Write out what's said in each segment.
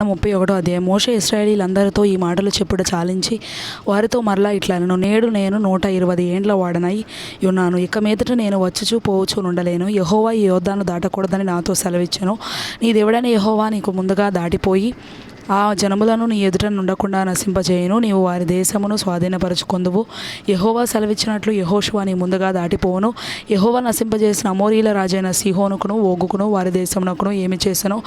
31 అధ్యాయం. మోషే ఇశ్రాయేలీయులందరితో ఈ మాటలు చెప్పుట చాలించి వారితో మరలా ఇట్లనెను, నేడు నేను 120 ఏండ్ల వాడనై యున్నాను. ఇక మీదట నేను వచ్చుచూ పోవచ్చు నుండలేను. యెహోవా ఈ యొర్దాను దాటకూడదని నాతో సెలవిచ్చెను. నీ దేవుడైన యెహోవా నీకు ముందుగా దాటిపోయి ఆ జనములను నీ ఎదుట నుండకుండా నశింపజేయును. నీవు వారి దేశమును స్వాధీనపరచుకొందువు. యెహోవా సెలవిచ్చినట్లు యెహోషువ నీ ముందుగా దాటిపోవును. యెహోవా నశింపజేసిన అమోరీల రాజైన సీహోనుకును ఓగుకును వారి దేశమునకును ఏమి చేసెనో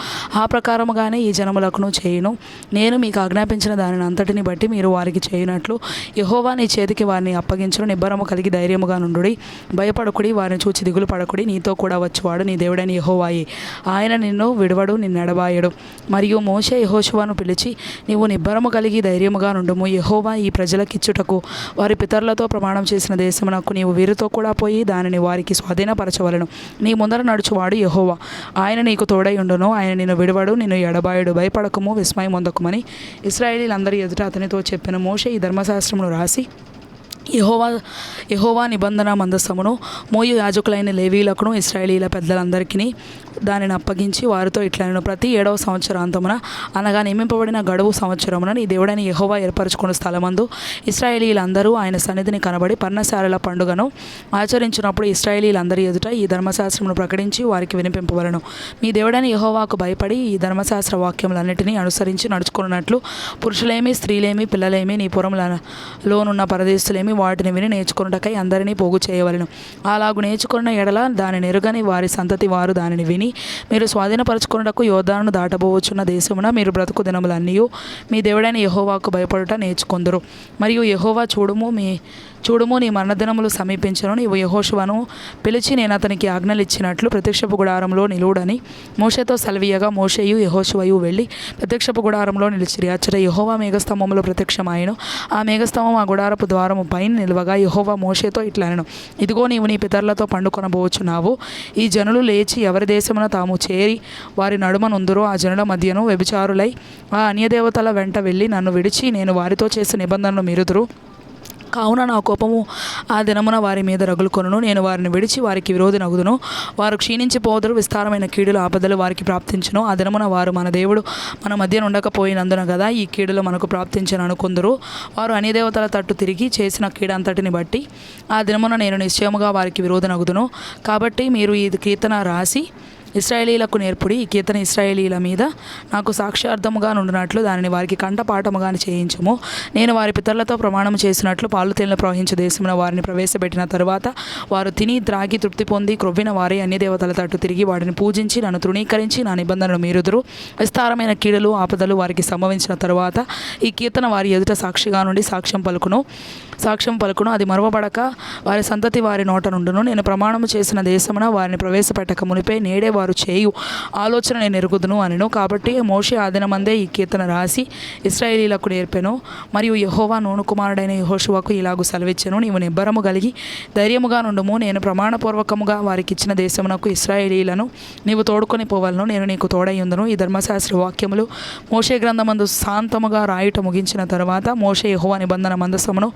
ఆ ప్రకారముగానే ఈ జనములకును చేయును. నేను మీకు ఆజ్ఞాపించిన దానిని అంతటిని బట్టి మీరు వారికి చేయునట్లు యెహోవా నీ చేతికి వారిని అప్పగించును. నిబ్బరము కలిగి ధైర్యముగా నుండుడి. భయపడకుడి, వారిని చూచి దిగులు పడకుడి. నీతో కూడా వచ్చువాడు నీ దేవుడైన యెహోవాయే. ఆయన నిన్ను విడువడు, నిన్ను ఎడబాయడు. మరియు మోషే యెహోషువను పిలిచి, నీవు నిబ్బరము కలిగి ధైర్యముగా నుండుము. యెహోవా ఈ ప్రజలకిచ్చుటకు వారి పితరులతో ప్రమాణం చేసిన దేశమునకు నీవు వీరితో కూడా పోయి దానిని వారికి స్వాధీనపరచవలెను. నీ ముందర నడుచువాడు యెహోవా. ఆయన నీకు తోడై ఉండును. ఆయన నిన్ను విడువడు, నిన్ను ఎడబాయడు. భయపడకము, విస్మయం పొందకుమని ఇశ్రాయేలీయులందరి ఎదుట అతనితో చెప్పెను. మోషే ఈ ధర్మశాస్త్రమును రాసి యెహోవా నిబంధన మందసమును మోయు యాజకులైన లేవీయులకును ఇశ్రాయేలీయుల పెద్దలందరికీ దానిని అప్పగించి వారితో ఇట్లనెను, ప్రతి 7వ సంవత్సరాంతమున అనగా నియమింపబడిన గడువు సంవత్సరమున నీ దేవుడైన యెహోవా ఏర్పరచుకున్న స్థలమందు ఇశ్రాయేలీయులందరూ ఆయన సన్నిధిని కనబడి పర్ణశాలల పండుగను ఆచరించినప్పుడు ఇశ్రాయేలీయులందరి ఎదుట ఈ ధర్మశాస్త్రమును ప్రకటించి వారికి వినిపింపవలెను. మీ దేవుడైన యెహోవాకు భయపడి ఈ ధర్మశాస్త్ర వాక్యములన్నిటినీ అనుసరించి నడుచుకున్నట్లు పురుషులేమి, స్త్రీలేమి, పిల్లలేమి, నీ పురములలోనున్న పరదేశులేమి వాటిని విని నేర్చుకొనుటకై అందరినీ పోగు చేయవలెను. అలాగు నేర్చుకున్న ఎడల దానిని ఎరుగని వారి సంతతి వారు దానిని విని మీరు స్వాధీనపరచుకొనుటకు యోర్దానును దాటబోవచ్చున్న దేశమున మీరు బ్రతుకు దినములన్నీ మీ దేవుడైన యెహోవాకు భయపడుట నేర్చుకొందురు. మరియు యెహోవా చూడుము నీ మరణదినములు సమీపించను. నీవు యెహోషువను పిలిచి నేను అతనికి ఆజ్ఞలిచ్చినట్లు ప్రత్యక్షపు గుడారంలో నిలువుడని మోషేతో సెలవీయగా మోషేయు యెహోషువయు వెళ్ళి ప్రత్యక్షపు గుడారంలో నిలిచిరి. అచ్చట యెహోవా మేఘస్తంభములో ప్రత్యక్షమాయెను. ఆ మేఘస్తంభం ఆ గుడారపు ద్వారము పైన నిలువగా యెహోవా మోషేతో ఇట్లనెను, ఇదిగో నీవు నీ పితరులతో పండుకొనబోచున్నావు. ఈ జనులు లేచి ఎవరి దేశమున తాము చేరి వారి నడుమ నుందురో ఆ జనుల మధ్యను వ్యభిచారులై ఆ అన్యదేవతల వెంట వెళ్ళి నన్ను విడిచి నేను వారితో చేసిన నిబంధనలు మీరుదురు. కావున నా కోపము ఆ దినమున వారి మీద రగులుకొనును. నేను వారిని విడిచి వారికి విరోధినగుదును. వారు క్షీణించిపోదురు. విస్తారమైన కీడులు ఆపదలు వారికి ప్రాప్తించును. ఆ దినమున వారు మన దేవుడు మన మధ్య ఉండకపోయినందున కదా ఈ కీడులు మనకు ప్రాప్తించను అనుకుందురు. వారు అన్యదేవతల తట్టు తిరిగి చేసిన కీడంతటిని బట్టి ఆ దినమున నేను నిశ్చయముగా వారికి విరోధినగుదును. కాబట్టి మీరు ఈ కీర్తన రాసి ఇశ్రాయేలీయులకు నేర్పుడి. ఈ కీర్తన ఇశ్రాయేలీయుల మీద నాకు సాక్ష్యార్థముగా నుండినట్లు దానిని వారికి కంఠపాఠముగా చేయించుము. నేను వారి పితరులతో ప్రమాణం చేసినట్లు పాలు తేనెలు ప్రవహించే దేశమున వారిని ప్రవేశపెట్టిన తరువాత వారు తిని త్రాగి తృప్తి పొంది క్రొవ్విన వారే అన్ని దేవతల తట్టు తిరిగి వాటిని పూజించి నన్ను తృణీకరించి నా నిబంధనలు మీరుదురు. విస్తారమైన కీడులు ఆపదలు వారికి సంభవించిన తరువాత ఈ కీర్తన వారి ఎదుట సాక్షిగా నుండి సాక్ష్యం పలుకును. అది మరువబడక వారి సంతతి వారి నోట నుండును. నేను ప్రమాణము చేసిన దేశమున వారిని ప్రవేశపెట్టక మునిపే నేడే వారు చేయు ఆలోచన నేను ఎరుగుదును అనెను. కాబట్టి మోషే ఆ దినమందే ఈ కీర్తన రాసి ఇశ్రాయేలీయులకు నేర్పెను. మరియు యెహోవా నూను కుమారుడైన యెహోషువకు ఇలాగు సెలవిచ్చెను, నీవు నిబ్బరము కలిగి ధైర్యముగా నుండుము. నేను ప్రమాణపూర్వకముగా వారికి ఇచ్చిన దేశమునకు ఇశ్రాయేలీయులను నీవు తోడుకొని పోవలను. నేను నీకు తోడయ్యుందును. ఈ ధర్మశాస్త్ర వాక్యములు మోషే గ్రంథమందు శాంతముగా రాయుట ముగించిన తరువాత మోషే యెహోవా నిబంధన మందసమును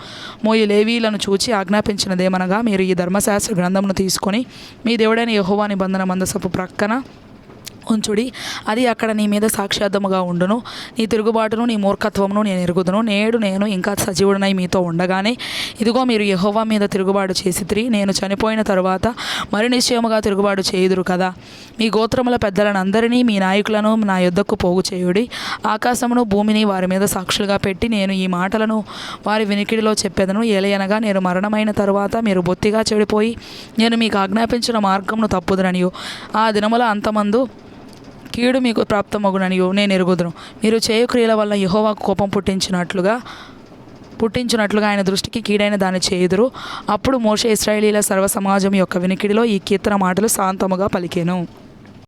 మోయు లేవీయులను చూచి ఆజ్ఞాపించినదేమనగా, మీరు ఈ ధర్మశాస్త్ర గ్రంథమును తీసుకొని మీ దేవుడైన యెహోవా నిబంధన మందసపు ప్రక్కన ఉంచుడి. అది అక్కడ నీ మీద సాక్ష్యార్థముగా ఉండును. నీ తిరుగుబాటును నీ మూర్ఖత్వమును నేను ఎరుగుదును. నేడు నేను ఇంకా సజీవుడనై మీతో ఉండగానే ఇదిగో మీరు యెహోవా మీద తిరుగుబాటు చేసితిరి. నేను చనిపోయిన తరువాత మరి నిశ్చయముగా తిరుగుబాటు చేయుదురు కదా. మీ గోత్రముల పెద్దలను అందరినీ మీ నాయకులను నా యొద్దకు పోగు చేయుడి. ఆకాశమును భూమిని వారి మీద సాక్షులుగా పెట్టి నేను ఈ మాటలను వారి వినికిడిలో చెప్పెదను. ఏలయనగా నేను మరణమైన తరువాత మీరు బొత్తిగా చెడిపోయి నేను మీకు ఆజ్ఞాపించిన మార్గమును తప్పుదురనియు ఆ దినముల అంతమందు కీడు మీకు ప్రాప్తమగుననియు నేను ఎరుగుదును. మీరు చేయు క్రియల వల్ల యెహోవాకు కోపం పుట్టించినట్లుగా ఆయన దృష్టికి కీడైన దాన్ని చేయుదురు. అప్పుడు మోషే ఇశ్రాయేలీయుల సర్వ సమాజం యొక్క వినికిడిలో ఈ కీర్తన మాటలు శాంతముగా పలికెను.